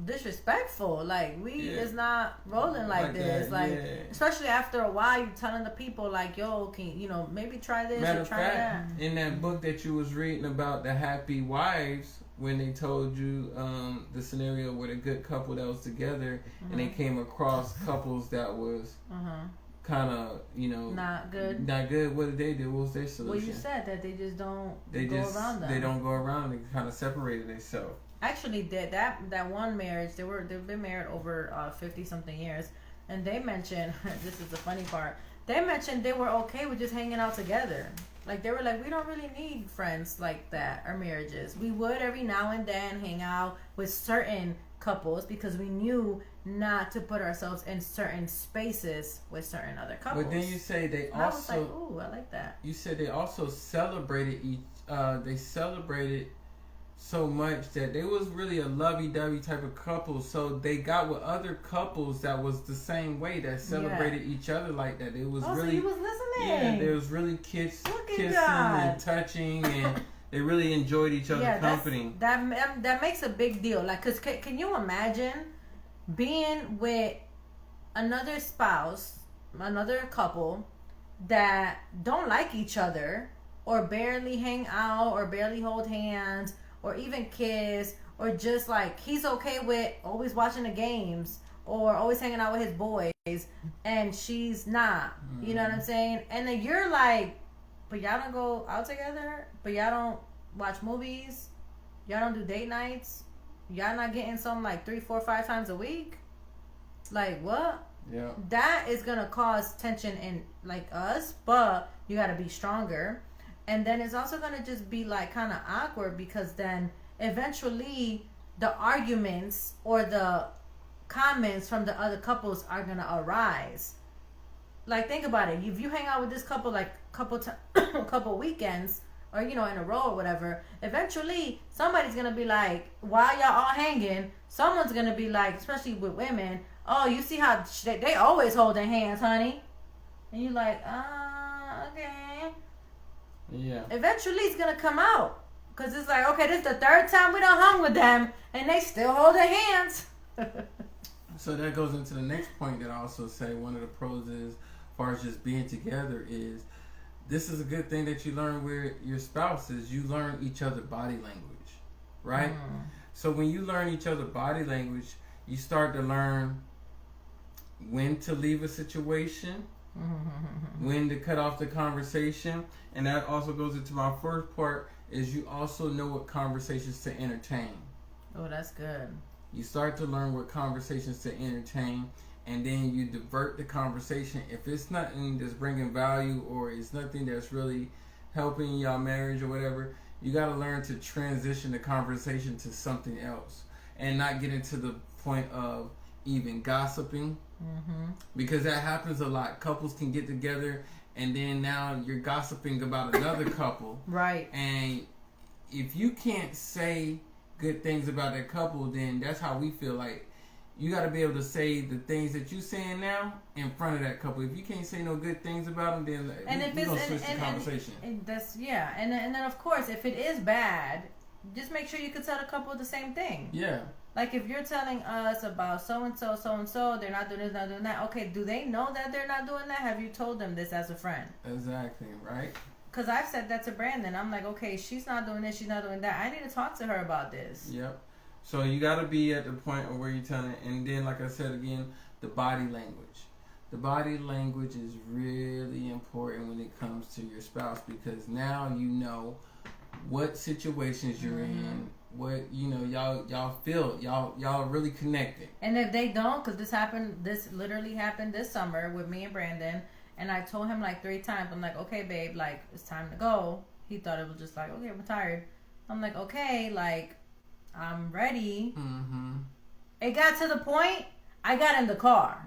disrespectful. Like we is not rolling like this. Like especially after a while, you telling the people like, yo, can you know maybe try this or try that. In that book that you was reading about the happy wives, when they told you the scenario with a good couple that was together and they came across couples that was kind of, you know, not good. What did they do? What was their solution? Well, you said that they just don't go around them. They don't go around. They kind of separated themselves. Actually, that one marriage, they've been married over 50 something years, and they mentioned this is the funny part. They mentioned they were okay with just hanging out together. Like they were like, we don't really need friends like that or marriages. We would every now and then hang out with certain couples because we knew not to put ourselves in certain spaces with certain other couples. But then you say they and also. I was like, ooh, I like that. You said they also celebrated they celebrated so much that they was really a lovey-dovey type of couple. So they got with other couples that was the same way, that celebrated each other like that. It was really. So you was listening. Yeah, there was really kissing and touching, and they really enjoyed each other's company. That makes a big deal. Like, cause can you imagine being with another spouse, another couple that don't like each other, or barely hang out, or barely hold hands, or even kiss, or just like he's okay with always watching the games or always hanging out with his boys and she's not. You know what I'm saying? And then you're like, but y'all don't go out together, but y'all don't watch movies, y'all don't do date nights, y'all not getting some like 3, 4, 5 times a week. Like what? Yeah. That is gonna cause tension in like us, but you gotta be stronger. And then it's also going to just be like kind of awkward because then eventually the arguments or the comments from the other couples are going to arise. Like think about it. If you hang out with this couple like couple weekends or, you know, in a row or whatever, eventually somebody's going to be like, while y'all all hanging, someone's going to be like, especially with women, oh, you see how they always holding hands, honey. And you're like, okay. Yeah. Eventually it's gonna come out because it's like, okay, this is the third time we done hung with them and they still hold their hands. So that goes into the next point that I also say one of the pros is, as far as just being together, is this is a good thing that you learn with your spouse is you learn each other body language, right? So when you learn each other body language, you start to learn when to leave a situation, when to cut off the conversation, and that also goes into my first part is you also know what conversations to entertain. Oh, that's good. You start to learn what conversations to entertain, and then you divert the conversation. If it's nothing that's bringing value or it's nothing that's really helping y'all marriage or whatever, you got to learn to transition the conversation to something else and not get into the point of even gossiping, because that happens a lot. Couples can get together and then now you're gossiping about another couple. Right. And if you can't say good things about that couple, then that's how we feel. Like, you got to be able to say the things that you saying now in front of that couple. If you can't say no good things about them, then we're going to switch the conversation. And then of course, if it is bad, just make sure you can tell the couple the same thing. Yeah. Like, if you're telling us about so-and-so, they're not doing this, not doing that. Okay, do they know that they're not doing that? Have you told them this as a friend? Exactly, right? Because I've said that to Brandon. I'm like, okay, she's not doing this, she's not doing that. I need to talk to her about this. Yep. So you got to be at the point of where you're telling, and then, like I said again, the body language. The body language is really important when it comes to your spouse, because now you know what situations you're in, what y'all feel, y'all really connected. And if they don't, because this literally happened this summer with me and Brandon, and I told him like 3 times, I'm like, okay, babe, like, it's time to go. He thought it was just like, okay, I'm tired. I'm like, okay, like, I'm ready. It got to the point I got in the car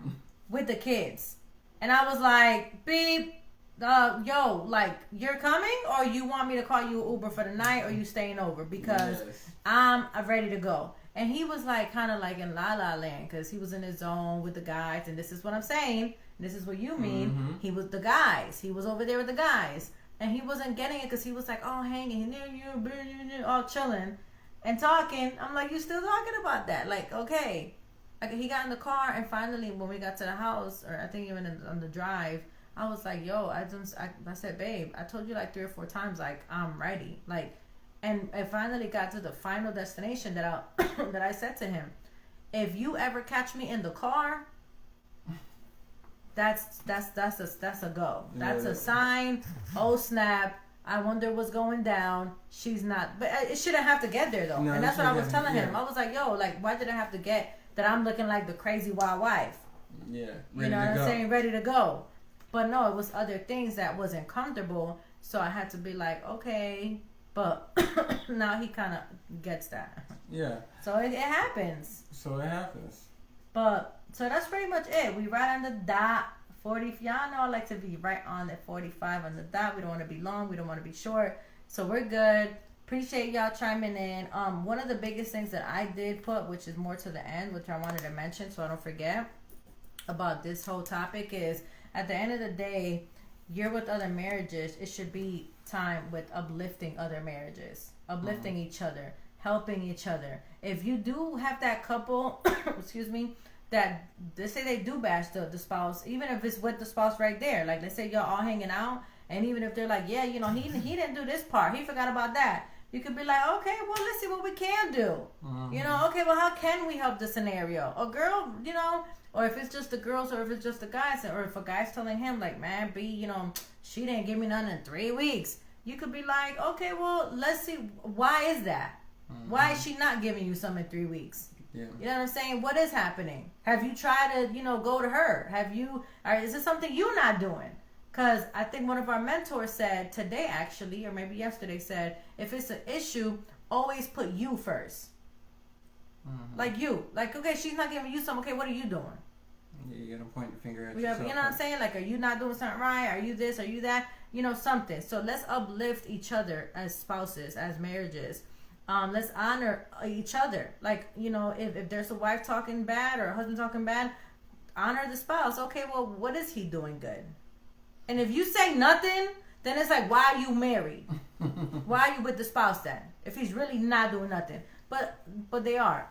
with the kids, and I was like, beep, yo, like, you're coming, or you want me to call you an Uber for the night, or you staying over, because I'm ready to go. And he was like, kind of like in la la land, because he was in his zone with the guys, and this is what I'm saying, this is what you mean. He was the guys, he was over there with the guys, and he wasn't getting it because he was like, oh, hanging near you, all chilling and talking. I'm like, you still talking about that? Like, okay. Like, he got in the car, and finally when we got to the house, or I think even on the drive, I was like, yo, I said, babe, I told you like 3 or 4 times, like, I'm ready. Like, and I finally got to the final destination that I said to him, if you ever catch me in the car, that's a go. That's a sign. Oh, snap. I wonder what's going down. She's not, but it shouldn't have to get there though. No, and that's what I was telling him. I was like, yo, like, why did I have to get that? I'm looking like the crazy wild wife. Yeah. You know what I'm saying? Ready to go. But no, it was other things that wasn't comfortable. So I had to be like, okay. But now he kind of gets that. Yeah. So it happens. But, so that's pretty much it. We right on the dot. 40. Y'all know I like to be right on at 45 on the dot. We don't want to be long. We don't want to be short. So we're good. Appreciate y'all chiming in. One of the biggest things that I did put, which is more to the end, which I wanted to mention so I don't forget about this whole topic, is at the end of the day, you're with other marriages. It should be time with uplifting other marriages, uplifting each other, helping each other. If you do have that couple, excuse me, that they say they do bash the spouse, even if it's with the spouse right there. Like, let's say y'all all hanging out, and even if they're like, yeah, you know, he didn't do this part, he forgot about that. You could be like, okay, well, let's see what we can do. You know, okay, well, how can we help the scenario? Or girl, you know, or if it's just the girls, or if it's just the guys, or if a guy's telling him like, man, B, you know, she didn't give me none in 3 weeks. You could be like, okay, well, let's see, why is that? Why is she not giving you some in 3 weeks? Yeah. You know what I'm saying? What is happening? Have you tried to, you know, go to her? Or is it something you're not doing? Because I think one of our mentors said today, actually, or maybe yesterday, said, if it's an issue, always put you first. Like you. Like, okay, she's not giving you some. Okay, what are you doing? Yeah, you're going to point the finger at yourself. You know what I'm saying? Like, are you not doing something right? Are you this? Are you that? You know, something. So let's uplift each other as spouses, as marriages. Let's honor each other. Like, you know, if there's a wife talking bad or a husband talking bad, honor the spouse. Okay, well, what is he doing good? And if you say nothing, then it's like, why are you married? Why are you with the spouse then? If he's really not doing nothing. But they are.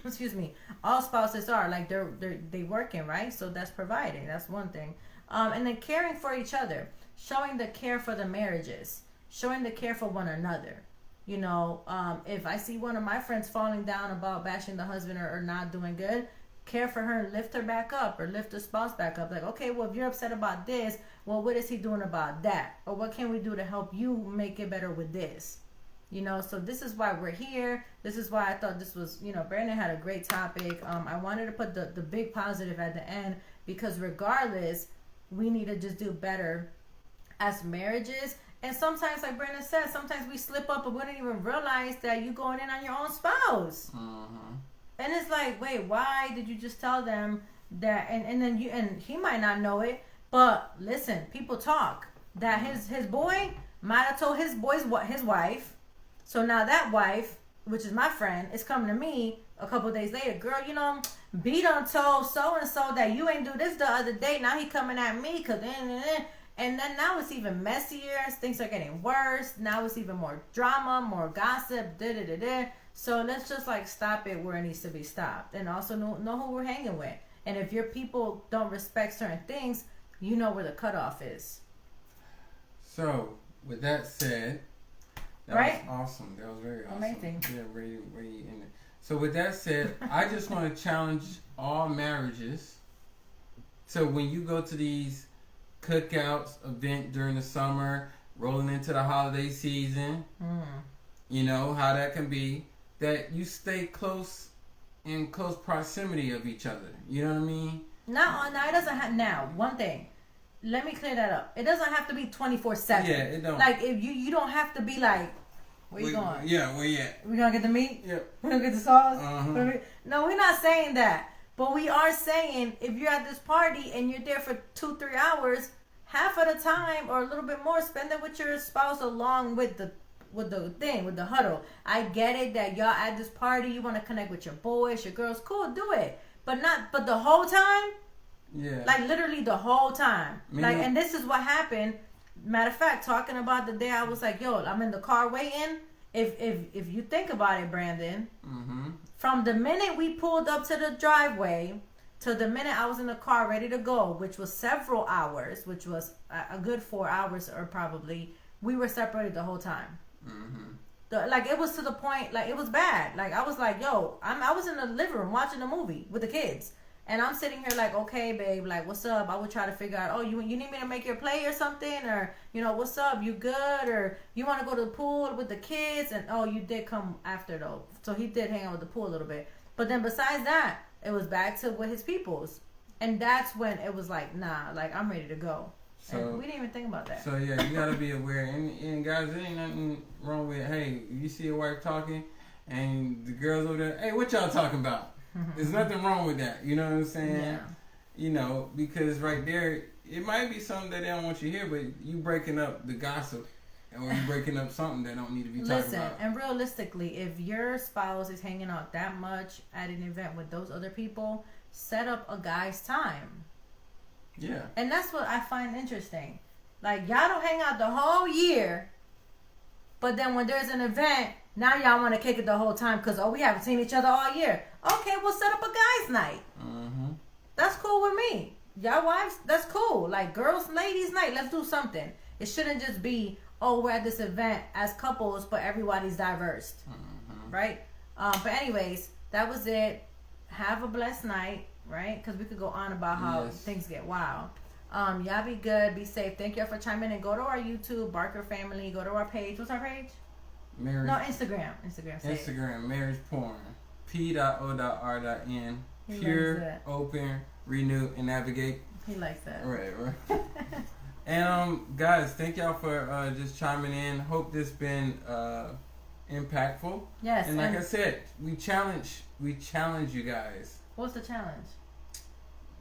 Excuse me. all spouses are like they working, right? So that's providing. That's one thing. And then caring for each other, showing the care for the marriages, showing the care for one another. You know, if I see one of my friends falling down about bashing the husband or not doing good, care for her and lift her back up, or lift the spouse back up. Like, okay, well, if you're upset about this, well, what is he doing about that? Or what can we do to help you make it better with this? You know, so this is why we're here. This is why I thought this was, you know, Brandon had a great topic. I wanted to put the big positive at the end, because regardless, we need to just do better as marriages. And sometimes, like Brandon said, sometimes we slip up and we don't even realize that you're going in on your own spouse. And it's like, wait, why did you just tell them that? And then he might not know it, but listen, people talk that his boy might have told his wife. So now that wife, which is my friend, is coming to me a couple days later. Girl, you know, B done told so and so that you ain't do this the other day. Now he coming at me because and then now it's even messier. Things are getting worse. Now it's even more drama, more gossip. So let's just like stop it where it needs to be stopped, and also know who we're hanging with. And if your people don't respect certain things, you know where the cutoff is. So with that said, that right? was awesome. That was very awesome. Amazing. Yeah, really in it. So with that said, I just want to challenge all marriages. So when you go to these cookouts event during the summer, rolling into the holiday season, you know how that can be, that you stay in close proximity of each other. You know what I mean? No, it doesn't have. Now, one thing, let me clear that up. It doesn't have to be 24/7. Yeah, it don't. Like if you don't have to be like, where you going? Yeah, where you at? We gonna get the meat? Yep. We gonna get the sauce? Uh-huh. No, we're not saying that. But we are saying if you're at this party and you're there for 2-3 hours, half of the time or a little bit more, spend it with your spouse along with the huddle. I get it that y'all at this party, you want to connect with your boys, your girls, cool, do it. But the whole time. Yeah. Like literally the whole time. And this is what happened. Matter of fact, talking about the day I was like, yo, I'm in the car waiting. If you think about it, Brandon, from the minute we pulled up to the driveway to the minute I was in the car ready to go, which was several hours, which was a good 4 hours or probably, we were separated the whole time. It was to the point, like it was bad. Like I was like, yo, I was in the living room watching a movie with the kids. And I'm sitting here like, okay, babe, like, what's up? I would try to figure out, oh, you need me to make your play or something? Or, you know, what's up? You good? Or you want to go to the pool with the kids? And, oh, you did come after, though. So he did hang out with the pool a little bit. But then besides that, it was back to with his peoples. And that's when it was like, nah, like, I'm ready to go. So and we didn't even think about that. So, yeah, you got to be aware. And guys, there ain't nothing wrong with, hey, you see your wife talking and the girls over there, hey, what y'all talking about? There's nothing wrong with that. You know what I'm saying? Yeah. You know, because right there, it might be something that they don't want you to hear, but you breaking up the gossip, or you breaking up something that don't need to be talked about. Listen, and realistically, if your spouse is hanging out that much at an event with those other people, set up a guy's time. Yeah. And that's what I find interesting. Like, y'all don't hang out the whole year, but then when there's an event, now y'all want to kick it the whole time because, oh, we haven't seen each other all year. Okay, we'll set up a guy's night. That's cool with me. Y'all wives, that's cool. Like, girls, ladies night, let's do something. It shouldn't just be, oh, we're at this event as couples, but everybody's diverse. Right? But anyways, that was it. Have a blessed night, right? Because we could go on about how things get wild. Y'all be good. Be safe. Thank y'all for chiming in. Go to our YouTube, Barker Family. Go to our page. What's our page? Instagram. Instagram, Marriage Porn. P.O.R.N. Pure, open, renew, and navigate. He likes that. Right. And guys, thank y'all for just chiming in. Hope this been impactful. Yes. And like I said, we challenge you guys. What's the challenge?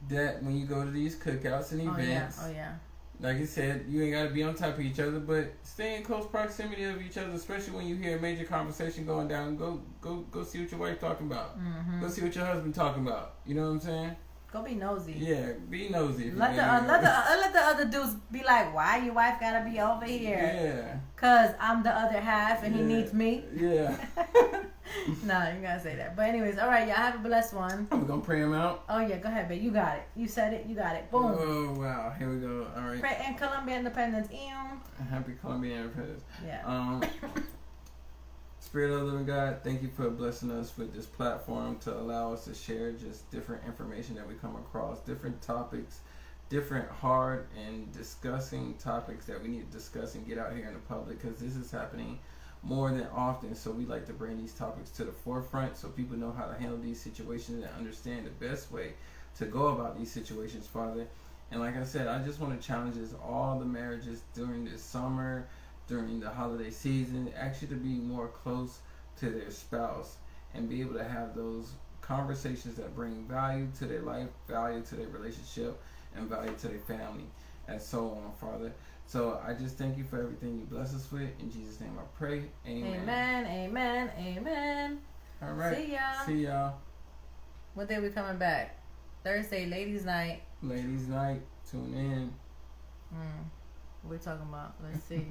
That when you go to these cookouts and events, oh yeah. Like you said, you ain't got to be on top of each other, but stay in close proximity of each other, especially when you hear a major conversation going down. Go see what your wife talking about. Go see what your husband talking about. You know what I'm saying? Go be nosy. Yeah, be nosy. Let the other dudes be like, why your wife gotta be over here? Yeah. Cause I'm the other half and he needs me. Yeah. No, you gotta say that. But anyways, all right, y'all have a blessed one. We're gonna pray him out. Oh yeah, go ahead, babe. You got it. You said it. You got it. Boom. Oh wow, here we go. All right. Pray and Columbia Independence. Happy Colombian Independence. Yeah. Spirit of the living God, thank you for blessing us with this platform to allow us to share just different information that we come across, different topics, different hard and discussing topics that we need to discuss and get out here in the public, because this is happening more than often. So we like to bring these topics to the forefront so people know how to handle these situations and understand the best way to go about these situations, Father. And like I said, I just want to challenge all the marriages during this summer, during the holiday season, actually to be more close to their spouse and be able to have those conversations that bring value to their life, value to their relationship, and value to their family, and so on, Father. So I just thank you for everything you bless us with. In Jesus' name I pray. Amen. Amen. Amen. Amen. All right. See y'all. See y'all. What day we coming back? Thursday, ladies' night. Ladies' night. Tune in. What we talking about? Let's see.